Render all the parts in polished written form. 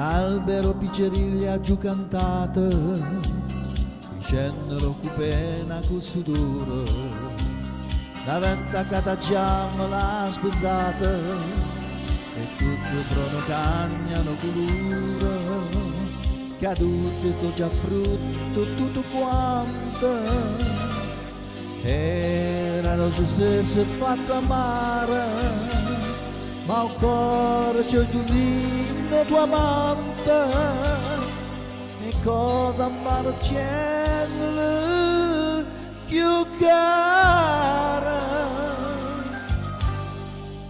albero picceriglia giù cantato, dicendolo cu pena cu sudore, davanti a cataggiamo la sposata e tutti frono cagnano colore, cadute so già frutto tutto quanto. Erano Giuseppe fatto amare, ma il cuore c'è il tuo vino, tuo amante, e cosa marcelle più cara,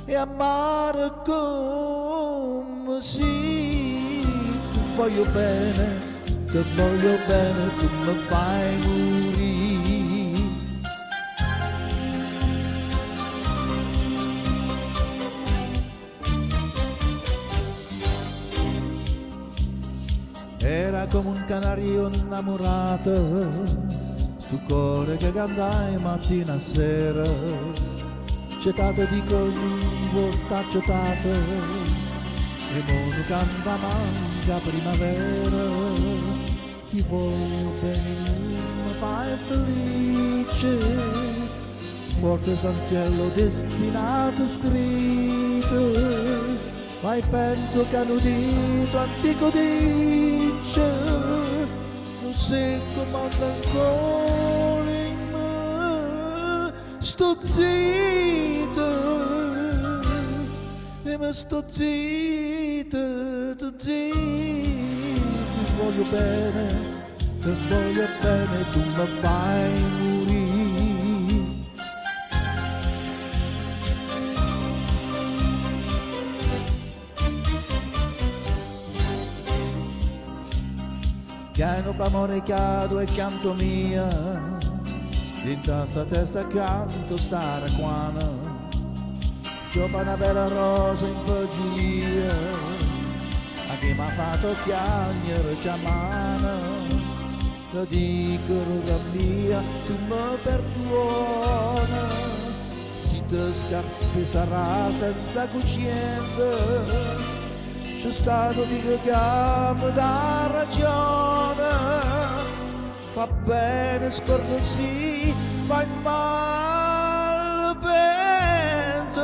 e amare come si tu voglio bene, tu mi fai morire. Era come un canario innamorato, stu cuore che cantai mattina a sera, cetato di colmo stacciatato, e mono canta manca primavera, ti voglio bene mi fai felice, forse Sanziello destinato scritto, ma penso che hanno detto antico dice, non si comanda ancora in me, sto zitto, e mi sto zitto, tu zitto, ti voglio bene, tu mi fai morire. Piano p'amore cado e canto mia, in tassa testa canto stare quana, giopa una bella rosa in peggioria, a chi m'ha fatto chiagnere ciamana, lo dico rosa mia, tu mi perdona, se te scarpe sarà senza coscienza, c'è stato di che mi dà ragione, fa bene scordersi, fa male penso,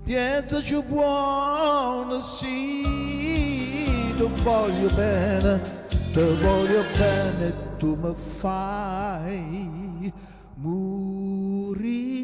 pensaci buono sì, ti voglio bene, tu mi fai morire.